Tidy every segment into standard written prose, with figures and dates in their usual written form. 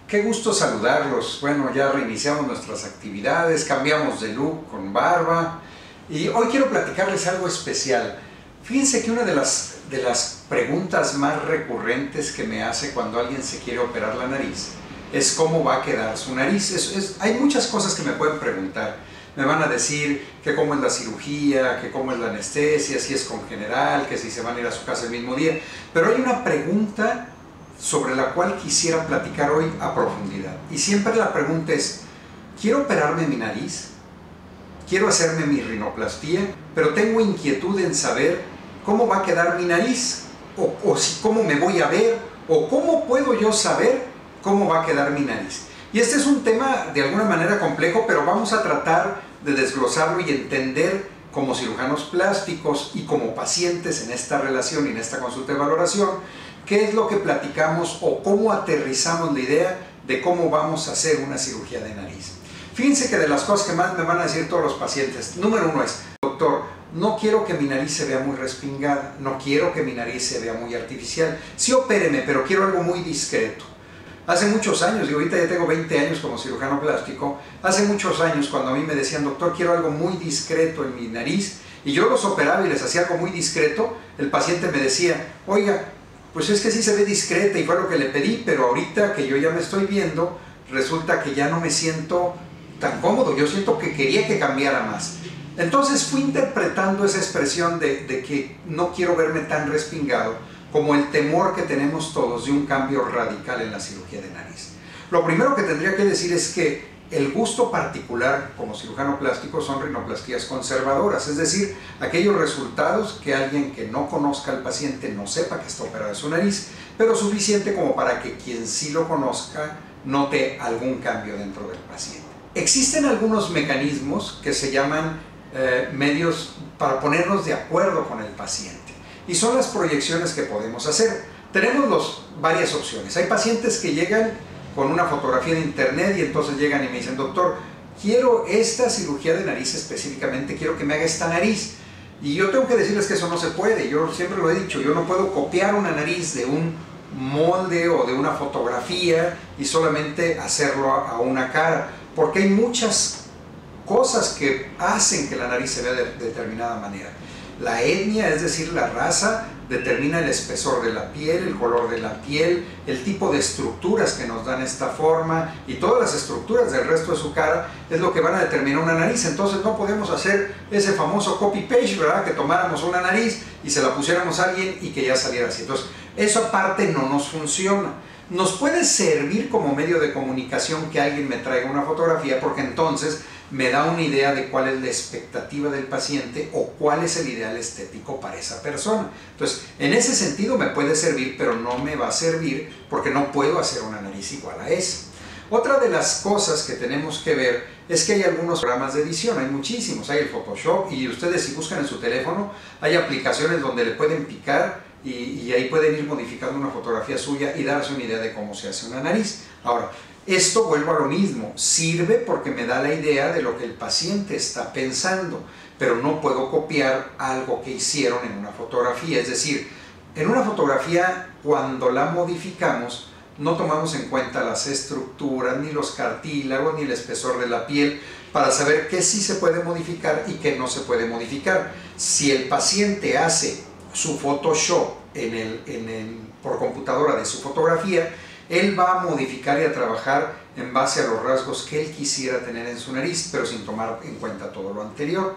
Qué gusto saludarlos. Bueno, ya reiniciamos nuestras actividades, cambiamos de look con barba y hoy quiero platicarles algo especial. Fíjense que una de las preguntas más recurrentes que me hace cuando alguien se quiere operar la nariz es cómo va a quedar su nariz. Hay muchas cosas que me pueden preguntar. Me van a decir que cómo es la cirugía, que cómo es la anestesia, si es con general, que si se van a ir a su casa el mismo día. Pero hay una pregunta sobre la cual quisiera platicar hoy a profundidad. Y siempre la pregunta es, ¿quiero operarme mi nariz? ¿Quiero hacerme mi rinoplastía? Pero tengo inquietud en saber cómo va a quedar mi nariz, o cómo me voy a ver, o cómo puedo yo saber cómo va a quedar mi nariz. Y este es un tema de alguna manera complejo, pero vamos a tratar de desglosarlo y entender como cirujanos plásticos y como pacientes en esta relación y en esta consulta de valoración, qué es lo que platicamos o cómo aterrizamos la idea de cómo vamos a hacer una cirugía de nariz. Fíjense que de las cosas que más me van a decir todos los pacientes, número uno es, doctor, no quiero que mi nariz se vea muy respingada, no quiero que mi nariz se vea muy artificial, sí opéreme, pero quiero algo muy discreto. Hace muchos años, y ahorita ya tengo 20 años como cirujano plástico, hace muchos años cuando a mí me decían, doctor, quiero algo muy discreto en mi nariz, y yo los operaba y les hacía algo muy discreto, el paciente me decía, oiga, pues es que sí se ve discreta y fue lo que le pedí, pero ahorita que yo ya me estoy viendo, resulta que ya no me siento tan cómodo, yo siento que quería que cambiara más. Entonces fui interpretando esa expresión de que no quiero verme tan respingado como el temor que tenemos todos de un cambio radical en la cirugía de nariz. Lo primero que tendría que decir es que el gusto particular como cirujano plástico son rinoplastías conservadoras, es decir, aquellos resultados que alguien que no conozca al paciente no sepa que está operada su nariz, pero suficiente como para que quien sí lo conozca note algún cambio dentro del paciente. Existen algunos mecanismos que se llaman medios para ponernos de acuerdo con el paciente y son las proyecciones que podemos hacer. Tenemos varias opciones. Hay pacientes que llegan con una fotografía de internet y entonces llegan y me dicen, doctor, quiero esta cirugía de nariz específicamente, quiero que me haga esta nariz. Y yo tengo que decirles que eso no se puede, yo siempre lo he dicho, yo no puedo copiar una nariz de un molde o de una fotografía y solamente hacerlo a una cara, porque hay muchas cosas que hacen que la nariz se vea de determinada manera. La etnia, es decir, la raza, determina el espesor de la piel, el color de la piel, el tipo de estructuras que nos dan esta forma y todas las estructuras del resto de su cara es lo que van a determinar una nariz. Entonces no podemos hacer ese famoso copy-paste, ¿verdad? Que tomáramos una nariz y se la pusiéramos a alguien y que ya saliera así. Entonces, eso aparte no nos funciona. Nos puede servir como medio de comunicación que alguien me traiga una fotografía porque entonces me da una idea de cuál es la expectativa del paciente o cuál es el ideal estético para esa persona. Entonces, en ese sentido me puede servir, pero no me va a servir porque no puedo hacer una nariz igual a esa. Otra de las cosas que tenemos que ver es que hay algunos programas de edición, hay muchísimos, hay el Photoshop y ustedes si buscan en su teléfono hay aplicaciones donde le pueden picar y ahí pueden ir modificando una fotografía suya y darse una idea de cómo se hace una nariz. Ahora, esto vuelvo a lo mismo, sirve porque me da la idea de lo que el paciente está pensando, pero no puedo copiar algo que hicieron en una fotografía. Es decir, en una fotografía cuando la modificamos no tomamos en cuenta las estructuras, ni los cartílagos, ni el espesor de la piel para saber qué sí se puede modificar y qué no se puede modificar. Si el paciente hace su Photoshop por computadora de su fotografía, él va a modificar y a trabajar en base a los rasgos que él quisiera tener en su nariz, pero sin tomar en cuenta todo lo anterior.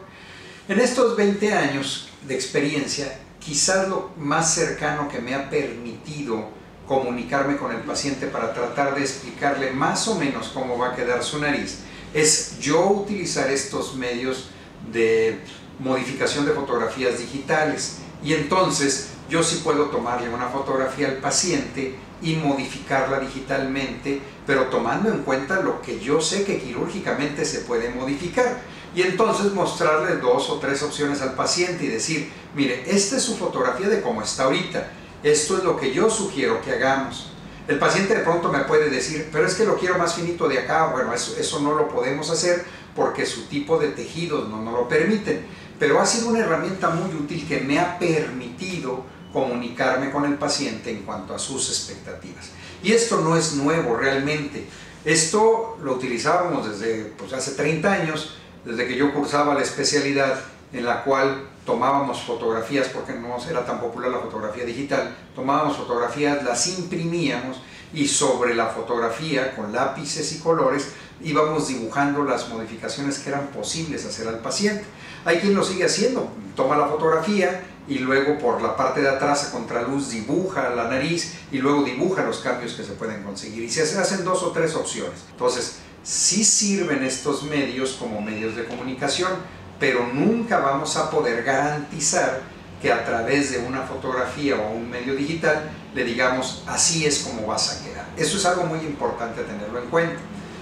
En estos 20 años de experiencia, quizás lo más cercano que me ha permitido comunicarme con el paciente para tratar de explicarle más o menos cómo va a quedar su nariz, es yo utilizar estos medios de modificación de fotografías digitales. Y entonces yo sí puedo tomarle una fotografía al paciente y modificarla digitalmente, pero tomando en cuenta lo que yo sé que quirúrgicamente se puede modificar. Y entonces mostrarle 2 o 3 opciones al paciente y decir, mire, esta es su fotografía de cómo está ahorita, esto es lo que yo sugiero que hagamos. El paciente de pronto me puede decir, pero es que lo quiero más finito de acá. Bueno, eso no lo podemos hacer porque su tipo de tejidos no lo permiten. Pero ha sido una herramienta muy útil que me ha permitido comunicarme con el paciente en cuanto a sus expectativas. Y esto no es nuevo realmente. Esto lo utilizábamos desde hace 30 años, desde que yo cursaba la especialidad en la cual tomábamos fotografías, porque no era tan popular la fotografía digital, tomábamos fotografías, las imprimíamos y sobre la fotografía con lápices y colores íbamos dibujando las modificaciones que eran posibles hacer al paciente. Hay quien lo sigue haciendo, toma la fotografía y luego por la parte de atrás a contraluz dibuja la nariz y luego dibuja los cambios que se pueden conseguir y se hacen 2 o 3 opciones. Entonces sí sirven estos medios como medios de comunicación, pero nunca vamos a poder garantizar que a través de una fotografía o un medio digital le digamos así es como vas a quedar. Eso es algo muy importante tenerlo en cuenta.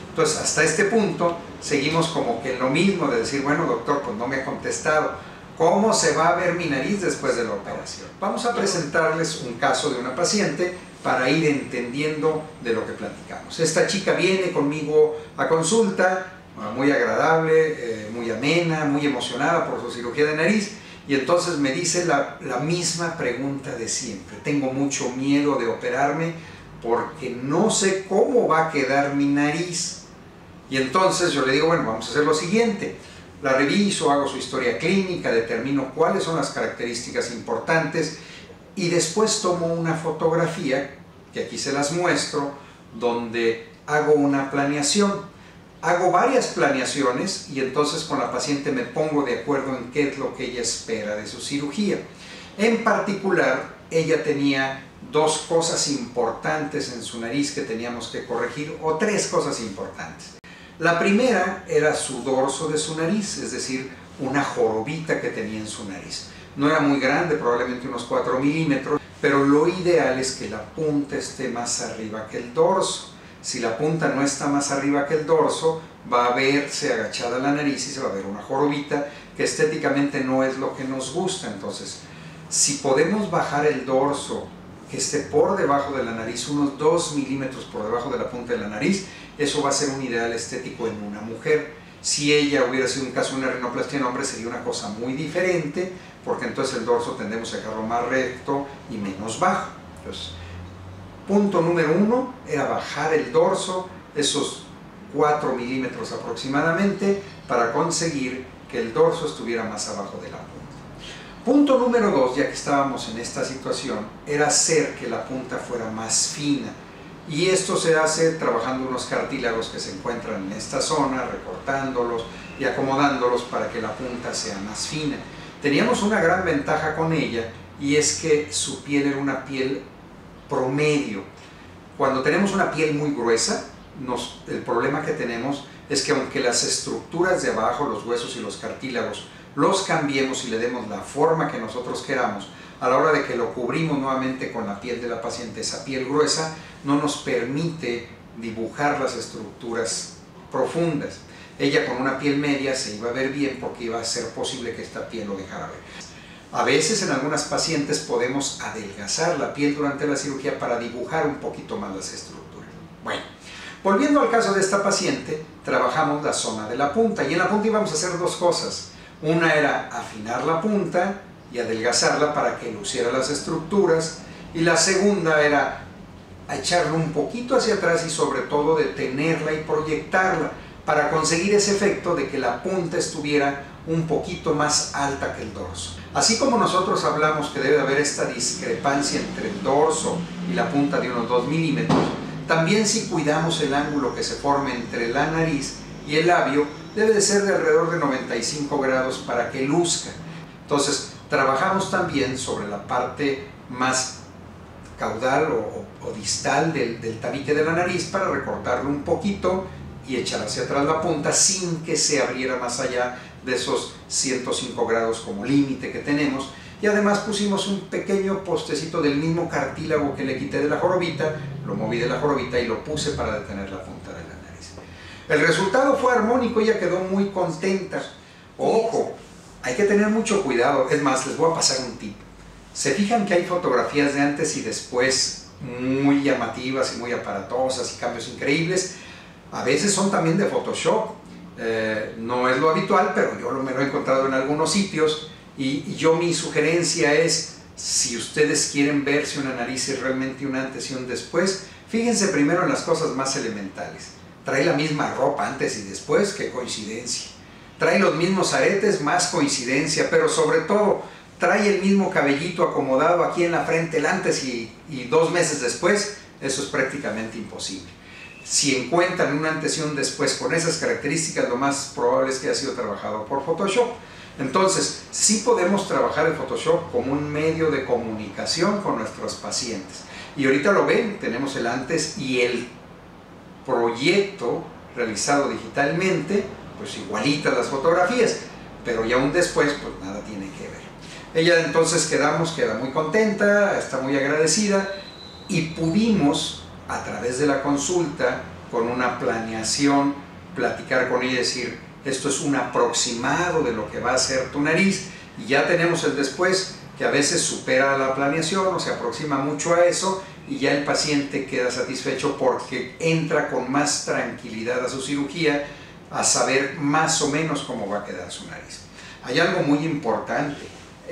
Entonces hasta este punto seguimos como que en lo mismo de decir, bueno doctor, pues no me ha contestado, ¿cómo se va a ver mi nariz después de la operación? Vamos a presentarles un caso de una paciente para ir entendiendo de lo que platicamos. Esta chica viene conmigo a consulta, muy agradable, muy amena, muy emocionada por su cirugía de nariz, y entonces me dice la misma pregunta de siempre. Tengo mucho miedo de operarme porque no sé cómo va a quedar mi nariz. Y entonces yo le digo, bueno, vamos a hacer lo siguiente. La reviso, hago su historia clínica, determino cuáles son las características importantes y después tomo una fotografía, que aquí se las muestro, donde hago una planeación. Hago varias planeaciones y entonces con la paciente me pongo de acuerdo en qué es lo que ella espera de su cirugía. En particular, ella tenía 2 cosas importantes en su nariz que teníamos que corregir, o 3 cosas importantes. La primera era su dorso de su nariz, es decir, una jorobita que tenía en su nariz. No era muy grande, probablemente unos 4 milímetros, pero lo ideal es que la punta esté más arriba que el dorso. Si la punta no está más arriba que el dorso, va a verse agachada la nariz y se va a ver una jorobita que estéticamente no es lo que nos gusta. Entonces, si podemos bajar el dorso que esté por debajo de la nariz, unos 2 milímetros por debajo de la punta de la nariz, eso va a ser un ideal estético en una mujer. Si ella hubiera sido un caso de una rinoplastia en hombre, sería una cosa muy diferente, porque entonces el dorso tendemos a dejarlo más recto y menos bajo. Entonces, punto número 1 era bajar el dorso, esos 4 milímetros aproximadamente, para conseguir que el dorso estuviera más abajo de la punta. Punto número 2, ya que estábamos en esta situación, era hacer que la punta fuera más fina. Y esto se hace trabajando unos cartílagos que se encuentran en esta zona, recortándolos y acomodándolos para que la punta sea más fina. Teníamos una gran ventaja con ella y es que su piel era una piel promedio. Cuando tenemos una piel muy gruesa, el problema que tenemos es que aunque las estructuras de abajo, los huesos y los cartílagos, los cambiemos y le demos la forma que nosotros queramos, a la hora de que lo cubrimos nuevamente con la piel de la paciente, esa piel gruesa no nos permite dibujar las estructuras profundas. Ella con una piel media se iba a ver bien porque iba a ser posible que esta piel lo dejara ver. A veces en algunas pacientes podemos adelgazar la piel durante la cirugía para dibujar un poquito más las estructuras. Bueno, volviendo al caso de esta paciente, trabajamos la zona de la punta y en la punta íbamos a hacer 2 cosas. Una era afinar la punta y adelgazarla para que luciera las estructuras, y la segunda era echarlo un poquito hacia atrás y sobre todo detenerla y proyectarla para conseguir ese efecto de que la punta estuviera un poquito más alta que el dorso. Así como nosotros hablamos que debe haber esta discrepancia entre el dorso y la punta de unos 2 milímetros, también si cuidamos el ángulo que se forme entre la nariz y el labio, debe de ser de alrededor de 95 grados para que luzca. Entonces, trabajamos también sobre la parte más caudal o distal del tabique de la nariz para recortarlo un poquito y echar hacia atrás la punta sin que se abriera más allá de esos 105 grados como límite que tenemos. Y además pusimos un pequeño postecito del mismo cartílago que le quité de la jorobita, lo moví de la jorobita y lo puse para detener la punta de la nariz. El resultado fue armónico, ella quedó muy contenta. Ojo, hay que tener mucho cuidado. Es más, les voy a pasar un tip. Se fijan que hay fotografías de antes y después muy llamativas y muy aparatosas y cambios increíbles. A veces son también de Photoshop. No es lo habitual, pero yo me lo he encontrado en algunos sitios y mi sugerencia es, si ustedes quieren ver si una nariz es realmente un antes y un después, fíjense primero en las cosas más elementales. Trae la misma ropa antes y después, qué coincidencia. Trae los mismos aretes, más coincidencia, pero sobre todo trae el mismo cabellito acomodado aquí en la frente, el antes y 2 meses después, eso es prácticamente imposible. Si encuentran un antes y un después con esas características, lo más probable es que haya sido trabajado por Photoshop. Entonces, sí podemos trabajar el Photoshop como un medio de comunicación con nuestros pacientes. Y ahorita lo ven, tenemos el antes y el proyecto realizado digitalmente, pues igualitas las fotografías, pero ya un después, pues nada tiene que ver. Ella entonces queda muy contenta, está muy agradecida y pudimos, a través de la consulta, con una planeación, platicar con ella y decir, esto es un aproximado de lo que va a ser tu nariz, y ya tenemos el después, que a veces supera la planeación o se aproxima mucho a eso, y ya el paciente queda satisfecho porque entra con más tranquilidad a su cirugía, a saber más o menos cómo va a quedar su nariz. Hay algo muy importante,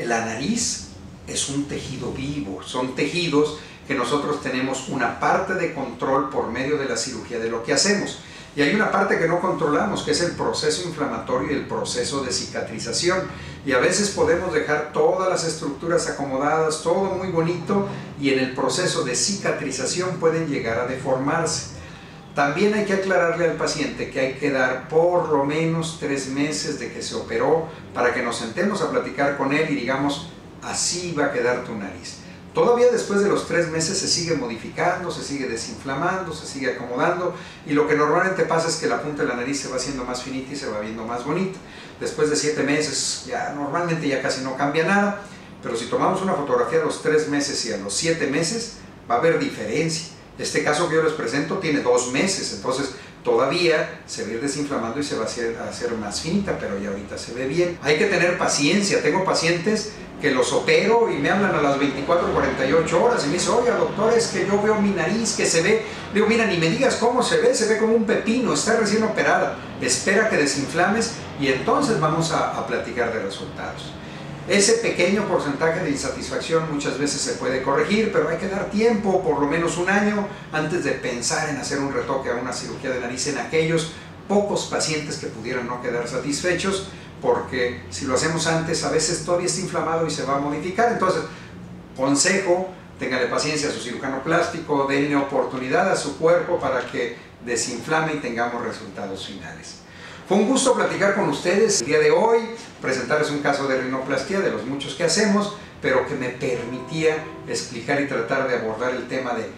la nariz es un tejido vivo, son tejidos que nosotros tenemos una parte de control por medio de la cirugía de lo que hacemos. Y hay una parte que no controlamos, que es el proceso inflamatorio y el proceso de cicatrización. Y a veces podemos dejar todas las estructuras acomodadas, todo muy bonito, y en el proceso de cicatrización pueden llegar a deformarse. También hay que aclararle al paciente que hay que dar por lo menos 3 meses de que se operó para que nos sentemos a platicar con él y digamos, así va a quedar tu nariz. Todavía después de los 3 meses se sigue modificando, se sigue desinflamando, se sigue acomodando, y lo que normalmente pasa es que la punta de la nariz se va haciendo más finita y se va viendo más bonita. Después de 7 meses ya normalmente ya casi no cambia nada, pero si tomamos una fotografía a los 3 meses y a los 7 meses va a haber diferencia. Este caso que yo les presento tiene 2 meses, entonces todavía se va a ir desinflamando y se va a hacer más finita, pero ya ahorita se ve bien. Hay que tener paciencia. Tengo pacientes que los opero y me hablan a las 24 o 48 horas y me dicen, oiga doctor, es que yo veo mi nariz que se ve. Le digo, mira, ni me digas cómo se ve como un pepino, está recién operada. Espera que desinflames y entonces vamos a platicar de resultados. Ese pequeño porcentaje de insatisfacción muchas veces se puede corregir, pero hay que dar tiempo, por lo menos 1 año, antes de pensar en hacer un retoque a una cirugía de nariz en aquellos pocos pacientes que pudieran no quedar satisfechos, porque si lo hacemos antes, a veces todavía está inflamado y se va a modificar. Entonces, consejo, téngale paciencia a su cirujano plástico, denle oportunidad a su cuerpo para que desinflame y tengamos resultados finales. Fue un gusto platicar con ustedes el día de hoy, presentarles un caso de rinoplastia de los muchos que hacemos, pero que me permitía explicar y tratar de abordar el tema de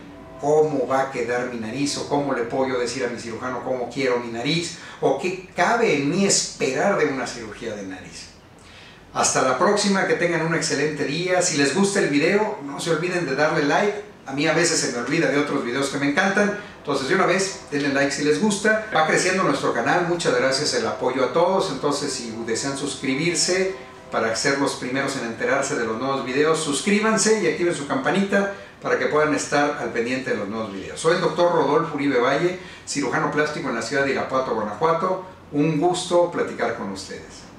cómo va a quedar mi nariz, o cómo le puedo yo decir a mi cirujano cómo quiero mi nariz, o qué cabe en mí esperar de una cirugía de nariz. Hasta la próxima, que tengan un excelente día. Si les gusta el video, no se olviden de darle like. A mí a veces se me olvida de otros videos que me encantan, entonces de una vez denle like si les gusta. Va creciendo nuestro canal, muchas gracias el apoyo a todos. Entonces si desean suscribirse para ser los primeros en enterarse de los nuevos videos, suscríbanse y activen su campanita para que puedan estar al pendiente de los nuevos videos. Soy el doctor Rodolfo Uribe Valle, cirujano plástico en la ciudad de Irapuato, Guanajuato. Un gusto platicar con ustedes.